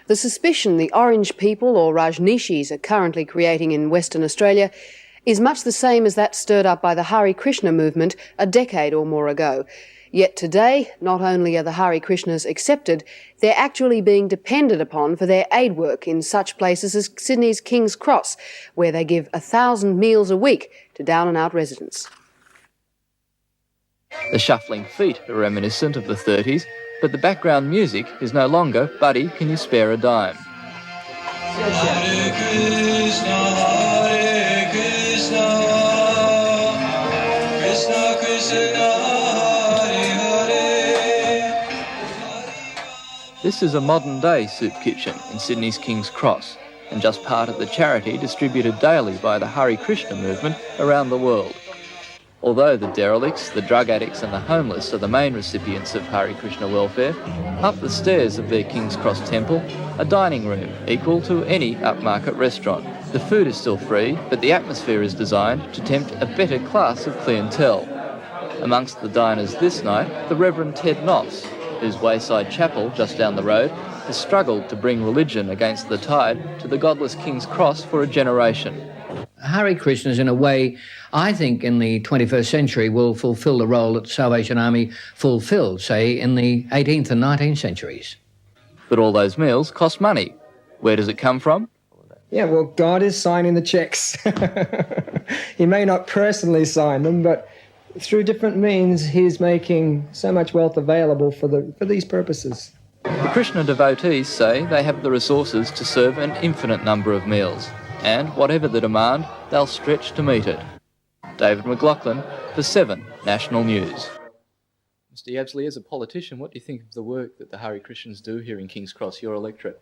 The suspicion the Orange people, or Rajneeshis, are currently creating in Western Australia is much the same as that stirred up by the Hare Krishna movement a decade or more ago. Yet today, not only are the Hare Krishnas accepted, they're actually being depended upon for their aid work in such places as Sydney's King's Cross, where they give 1,000 meals a week to down-and-out residents. The shuffling feet are reminiscent of the 30s, but the background music is no longer "Buddy, can you spare a dime?" Hare Krishna, Hare Krishna, Krishna Krishna, Hare Hare. This is a modern-day soup kitchen in Sydney's King's Cross, and just part of the charity distributed daily by the Hare Krishna movement around the world. Although the derelicts, the drug addicts and the homeless are the main recipients of Hare Krishna welfare, up the stairs of their King's Cross temple, a dining room equal to any upmarket restaurant. The food is still free, but the atmosphere is designed to tempt a better class of clientele. Amongst the diners this night, the Rev Ted Noffs, whose Wayside Chapel, just down the road, has struggled to bring religion against the tide to the godless King's Cross for a generation. Hare Krishnas, in a way, I think in the 21st century will fulfil the role that Salvation Army fulfilled, say, in the 18th and 19th centuries. But all those meals cost money. Where does it come from? Yeah, well, God is signing the checks. He may not personally sign them, but through different means, he's making so much wealth available for these purposes. The Krishna devotees say they have the resources to serve an infinite number of meals, and whatever the demand, they'll stretch to meet it. David McLaughlin for 7 National News. Mr Yabsley, as a politician, what do you think of the work that the Hare Krishnas do here in King's Cross, your electorate?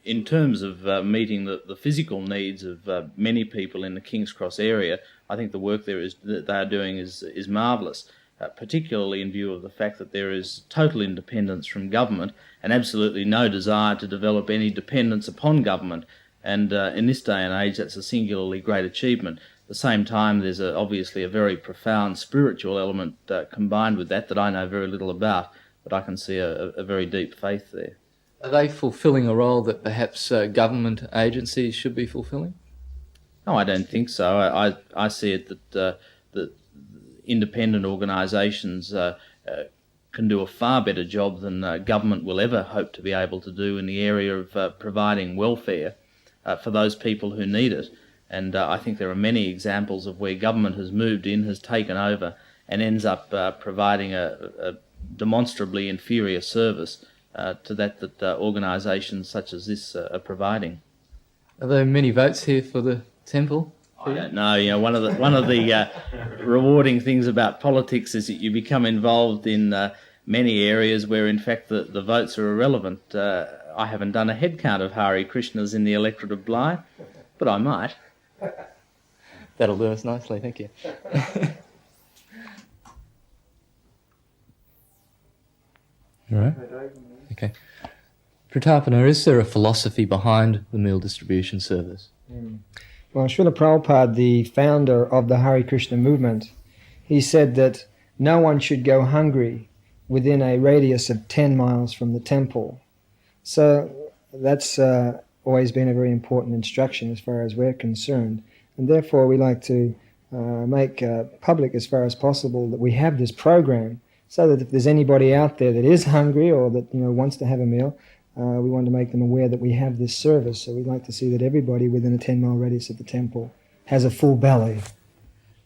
In terms of meeting the physical needs of many people in the King's Cross area, I think the work that they are doing is marvellous, particularly in view of the fact that there is total independence from government and absolutely no desire to develop any dependence upon government. And in this day and age, that's a singularly great achievement. At the same time, there's obviously a very profound spiritual element combined with that I know very little about, but I can see a very deep faith there. Are they fulfilling a role that perhaps government agencies should be fulfilling? No, I don't think so. I see it that independent organisations can do a far better job than government will ever hope to be able to do in the area of providing welfare for those people who need it. And I think there are many examples of where government has moved in, has taken over, and ends up providing a demonstrably inferior service to that organisations such as this are providing. Are there many votes here for the temple? I don't know. You know, one of the rewarding things about politics is that you become involved in many areas where, in fact, the votes are irrelevant. I haven't done a head count of Hare Krishnas in the electorate of Bligh, but I might. That'll do us nicely, thank you. All right. Okay. Pratapana, is there a philosophy behind the meal distribution service? Well, Srila Prabhupada, the founder of the Hare Krishna movement, he said that no one should go hungry within a radius of 10 miles from the temple. So that's always been a very important instruction as far as we're concerned. And therefore we like to make public as far as possible that we have this program, so that if there's anybody out there that is hungry or that wants to have a meal, we want to make them aware that we have this service. So we'd like to see that everybody within a 10-mile radius of the temple has a full belly.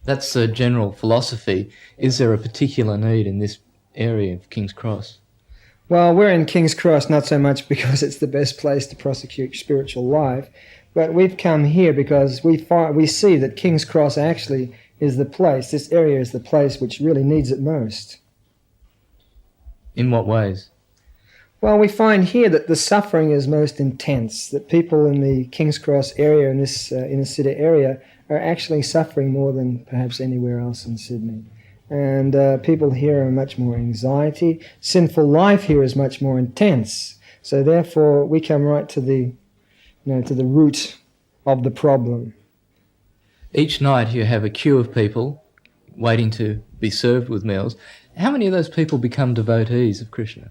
That's a general philosophy. Is there a particular need in this area of King's Cross? Well, we're in King's Cross not so much because it's the best place to prosecute spiritual life, but we've come here because we see that King's Cross actually is the place, this area is the place which really needs it most. In what ways? Well, we find here that the suffering is most intense, that people in the King's Cross area, in this inner city area, are actually suffering more than perhaps anywhere else in Sydney. And people here are much more anxiety. Sinful life here is much more intense. So therefore, we come right to the root of the problem. Each night you have a queue of people waiting to be served with meals. How many of those people become devotees of Krishna?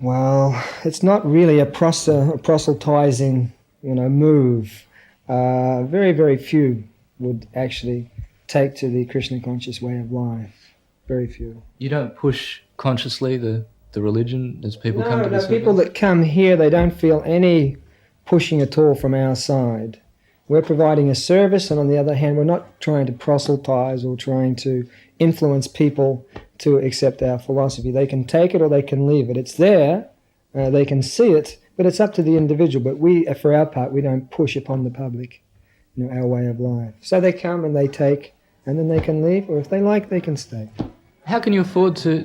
Well, it's not really a proselytizing, move. Very, very few would actually take to the Krishna conscious way of life. Very few. You don't push consciously the religion as people come to this? No, people that come here, they don't feel any pushing at all from our side. We're providing a service, and on the other hand, we're not trying to proselytize or trying to influence people to accept our philosophy. They can take it or they can leave it. It's there, they can see it, but it's up to the individual. But we, for our part, we don't push upon the public, our way of life. So they come and they take, and then they can leave, or if they like, they can stay. How can you afford to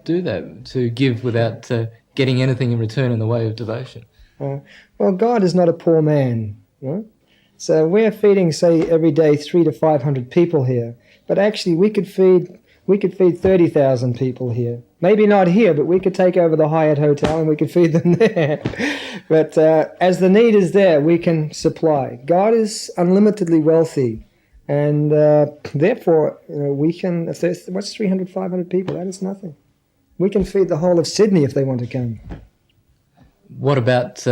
do that, to give without getting anything in return in the way of devotion? Well, God is not a poor man. So we're feeding, say, every day 300 to 500 people here. But actually, we could feed 30,000 people here. Maybe not here, but we could take over the Hyatt Hotel and we could feed them there. But as the need is there, we can supply. God is unlimitedly wealthy. And therefore, we can, if there's, what's 300, 500 people? That is nothing. We can feed the whole of Sydney if they want to come. What about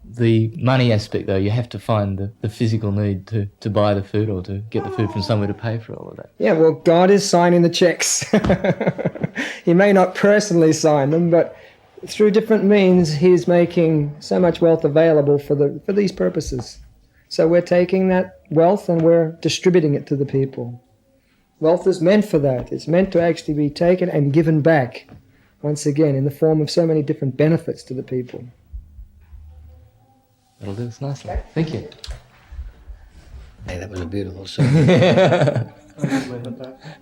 the money aspect, though? You have to find the physical need to buy the food or to get the food from somewhere to pay for all of that. Yeah, well, God is signing the checks. He may not personally sign them, but through different means, He's making so much wealth available for these purposes. So we're taking that wealth and we're distributing it to the people. Wealth is meant for that. It's meant to actually be taken and given back, once again, in the form of so many different benefits to the people. That'll do us nicely. Thank you. Hey, that was a beautiful song.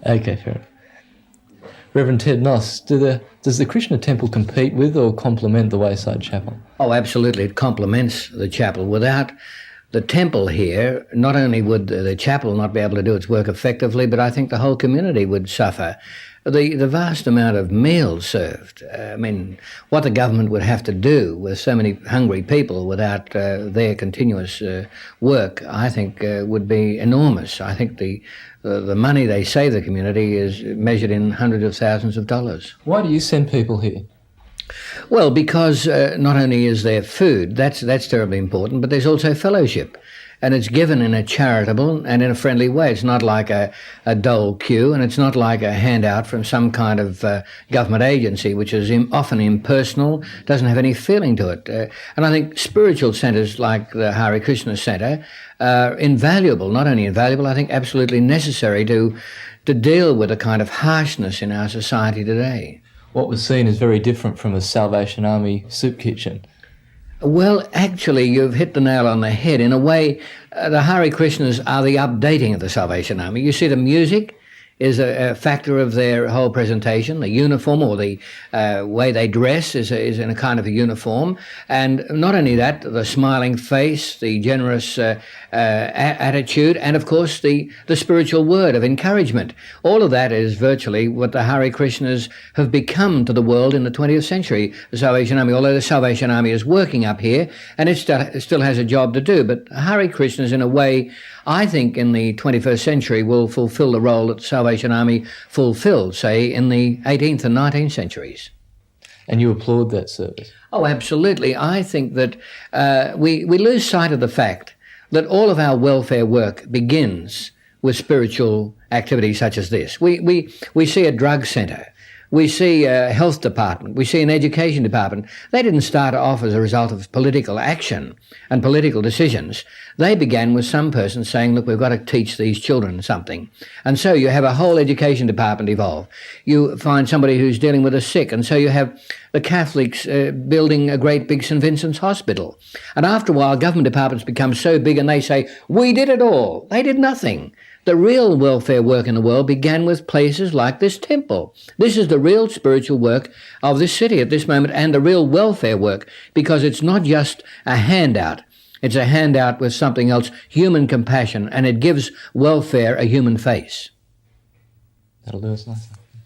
Okay, fair enough. Reverend Ted Noffs, does the Krishna temple compete with or complement the Wayside Chapel? Oh, absolutely. It complements the chapel. Without the temple here, not only would the chapel not be able to do its work effectively, but I think the whole community would suffer. The vast amount of meals served, what the government would have to do with so many hungry people without their continuous work, I think would be enormous. I think the money they save the community is measured in hundreds of thousands of dollars. Why do you send people here? Well, because not only is there food, that's terribly important, but there's also fellowship. And it's given in a charitable and in a friendly way. It's not like a dole queue, and it's not like a handout from some kind of government agency, which is often impersonal, doesn't have any feeling to it. And I think spiritual centres like the Hare Krishna Centre are invaluable, not only invaluable, I think absolutely necessary to deal with a kind of harshness in our society today. What was seen is very different from a Salvation Army soup kitchen. Well, actually, you've hit the nail on the head. In a way, the Hare Krishnas are the updating of the Salvation Army. You see, the music is a factor of their whole presentation. The uniform or the way they dress is in a kind of a uniform. And not only that, the smiling face, the generous attitude, and of course the spiritual word of encouragement. All of that is virtually what the Hare Krishnas have become to the world in the 20th century, the Salvation Army, although the Salvation Army is working up here and it still has a job to do. But Hare Krishnas, in a way, I think in the 21st century will fulfill the role that the Salvation Army fulfilled, say, in the 18th and 19th centuries. And you applaud that service? Oh, absolutely. I think that we lose sight of the fact that all of our welfare work begins with spiritual activities such as this. We see a drug centre. We see a health department. We see an education department. They didn't start off as a result of political action and political decisions. They began with some person saying, look, we've got to teach these children something. And so you have a whole education department evolve. You find somebody who's dealing with the sick, and so you have the Catholics building a great big St. Vincent's Hospital. And after a while, government departments become so big and they say, we did it all. They did nothing. The real welfare work in the world began with places like this temple. This is the real spiritual work of this city at this moment, and the real welfare work, because it's not just a handout. It's a handout with something else, human compassion, and it gives welfare a human face. That'll do us nicely.